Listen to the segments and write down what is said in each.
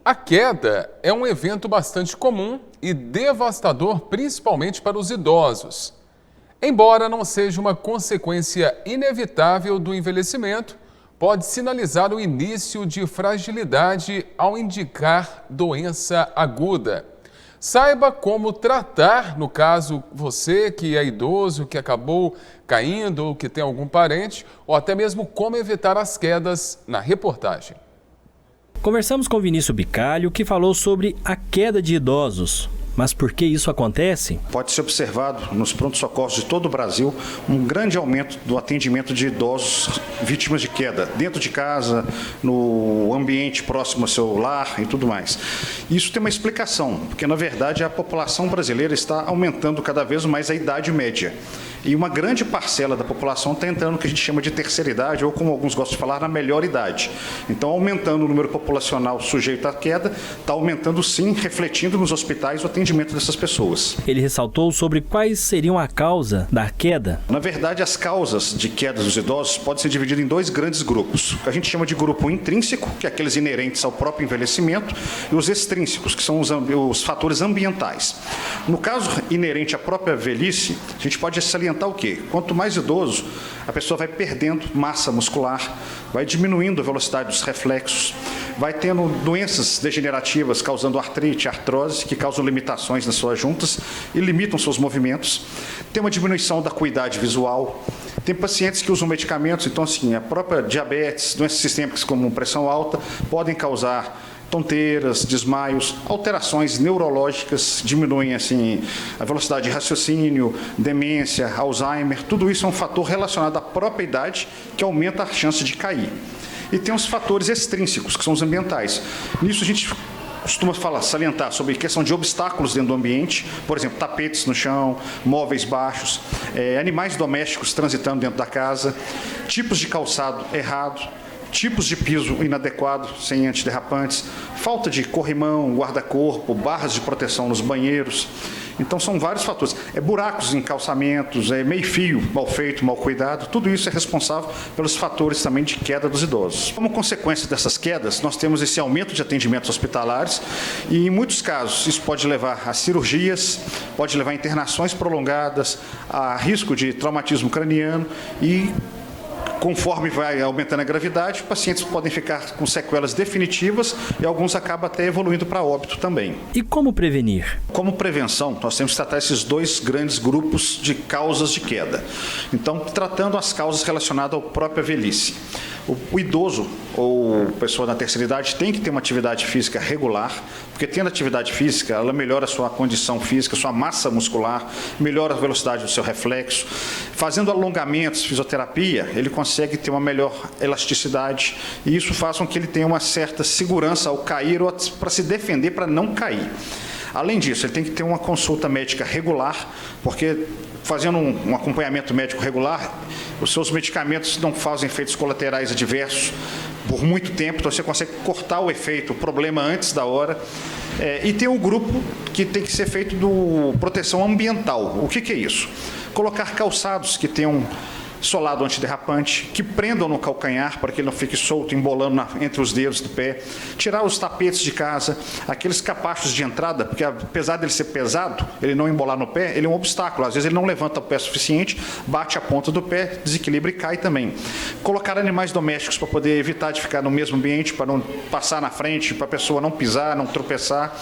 A queda é um evento bastante comum e devastador, principalmente para os idosos. Embora não seja uma consequência inevitável do envelhecimento, pode sinalizar o início de fragilidade ao indicar doença aguda. Saiba como tratar, no caso você que é idoso, que acabou caindo ou que tem algum parente, ou até mesmo como evitar as quedas na reportagem. Conversamos com Vinícius Bicalho, que falou sobre a queda de idosos. Mas por que isso acontece? Pode ser observado nos prontos-socorros de todo o Brasil um grande aumento do atendimento de idosos vítimas de queda, dentro de casa, no ambiente próximo ao seu lar e tudo mais. Isso tem uma explicação, porque na verdade a população brasileira está aumentando cada vez mais a idade média. E uma grande parcela da população está entrando no que a gente chama de terceira idade, ou como alguns gostam de falar, na melhor idade. Então, aumentando o número populacional sujeito à queda, está aumentando sim, refletindo nos hospitais o atendimento dessas pessoas. Ele ressaltou sobre quais seriam a causa da queda. Na verdade, as causas de queda dos idosos podem ser divididas em dois grandes grupos. A gente chama de grupo intrínseco, que é aqueles inerentes ao próprio envelhecimento, e os extrínsecos, que são os fatores ambientais. No caso inerente à própria velhice, a gente pode salientar o quê? Quanto mais idoso, a pessoa vai perdendo massa muscular, vai diminuindo a velocidade dos reflexos, vai tendo doenças degenerativas causando artrite, artrose, que causam limitações nas suas juntas e limitam seus movimentos. Tem uma diminuição da acuidade visual. Tem pacientes que usam medicamentos, então assim, a própria diabetes, doenças sistêmicas como pressão alta, podem causar tonteiras, desmaios, alterações neurológicas, diminuem assim a velocidade de raciocínio, demência, Alzheimer, tudo isso é um fator relacionado à própria idade que aumenta a chance de cair. E tem os fatores extrínsecos, que são os ambientais. Nisso a gente costuma salientar sobre questão de obstáculos dentro do ambiente, por exemplo, tapetes no chão, móveis baixos, animais domésticos transitando dentro da casa, tipos de calçado errado, tipos de piso inadequado, sem antiderrapantes, falta de corrimão, guarda-corpo, barras de proteção nos banheiros. Então são vários fatores. Buracos em calçamentos, meio-fio mal feito, mal cuidado, tudo isso é responsável pelos fatores também de queda dos idosos. Como consequência dessas quedas, nós temos esse aumento de atendimentos hospitalares e em muitos casos isso pode levar a cirurgias, pode levar a internações prolongadas, a risco de traumatismo craniano e conforme vai aumentando a gravidade, pacientes podem ficar com sequelas definitivas e alguns acabam até evoluindo para óbito também. E como prevenir? Como prevenção, nós temos que tratar esses dois grandes grupos de causas de queda. Então, tratando as causas relacionadas à própria velhice. O idoso ou pessoa da terceira idade tem que ter uma atividade física regular, porque tendo atividade física, ela melhora a sua condição física, sua massa muscular, melhora a velocidade do seu reflexo. Fazendo alongamentos, fisioterapia, ele consegue ter uma melhor elasticidade e isso faz com que ele tenha uma certa segurança ao cair ou para se defender para não cair. Além disso, ele tem que ter uma consulta médica regular, porque fazendo um acompanhamento médico regular, os seus medicamentos não fazem efeitos colaterais adversos por muito tempo, então você consegue cortar o efeito, o problema antes da hora. E tem um grupo que tem que ser feito do proteção ambiental. O que é isso? Colocar calçados que tenham solado antiderrapante, que prendam no calcanhar para que ele não fique solto, embolando entre os dedos do pé, tirar os tapetes de casa, aqueles capachos de entrada, porque apesar dele ser pesado, ele não embolar no pé, ele é um obstáculo, às vezes ele não levanta o pé suficiente, bate a ponta do pé, desequilibra e cai também. Colocar animais domésticos para poder evitar de ficar no mesmo ambiente, para não passar na frente, para a pessoa não pisar, não tropeçar.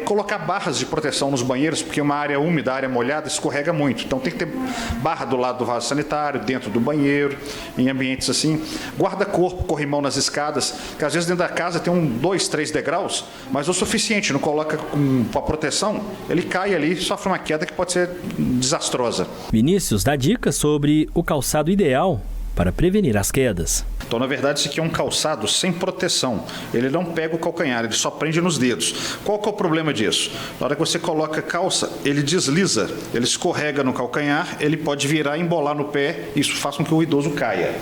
Colocar barras de proteção nos banheiros, porque uma área úmida, área molhada, escorrega muito, então tem que ter barra do lado do vaso sanitário, dentro do banheiro, em ambientes assim. Guarda-corpo, corrimão nas escadas, que às vezes dentro da casa tem 2, 3 degraus, mas o suficiente, não coloca com a proteção, ele cai ali e sofre uma queda que pode ser desastrosa. Vinícius dá dicas sobre o calçado ideal para prevenir as quedas. Então, na verdade, isso aqui é um calçado sem proteção. Ele não pega o calcanhar, ele só prende nos dedos. Qual que é o problema disso? Na hora que você coloca a calça, ele desliza, ele escorrega no calcanhar, ele pode virar e embolar no pé, isso faz com que o idoso caia.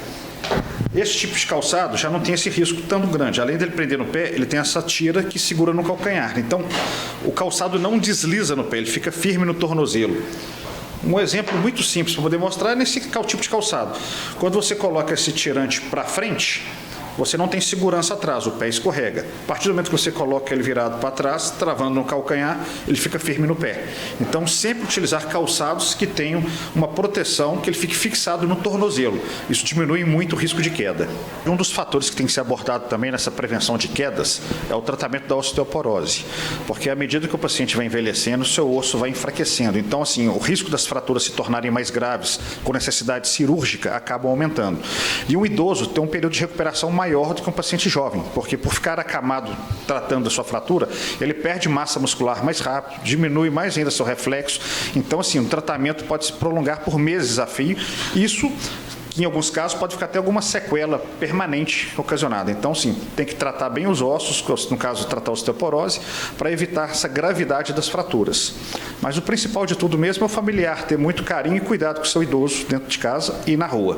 Esse tipo de calçado já não tem esse risco tão grande. Além dele prender no pé, ele tem essa tira que segura no calcanhar. Então, o calçado não desliza no pé, ele fica firme no tornozelo. Um exemplo muito simples para poder mostrar é nesse tipo de calçado. Quando você coloca esse tirante para frente, você não tem segurança atrás, o pé escorrega. A partir do momento que você coloca ele virado para trás, travando no calcanhar, ele fica firme no pé. Então, sempre utilizar calçados que tenham uma proteção, que ele fique fixado no tornozelo. Isso diminui muito o risco de queda. Um dos fatores que tem que ser abordado também nessa prevenção de quedas é o tratamento da osteoporose, porque à medida que o paciente vai envelhecendo, o seu osso vai enfraquecendo. Então, assim, o risco das fraturas se tornarem mais graves, com necessidade cirúrgica, acaba aumentando. E um idoso tem um período de recuperação maior do que um paciente jovem, porque por ficar acamado tratando da sua fratura, ele perde massa muscular mais rápido, diminui mais ainda seu reflexo. Então, assim, o tratamento pode se prolongar por meses a fio. Isso, em alguns casos, pode ficar até alguma sequela permanente ocasionada. Então, sim, tem que tratar bem os ossos, no caso, tratar a osteoporose, para evitar essa gravidade das fraturas. Mas o principal de tudo mesmo é o familiar ter muito carinho e cuidado com o seu idoso dentro de casa e na rua.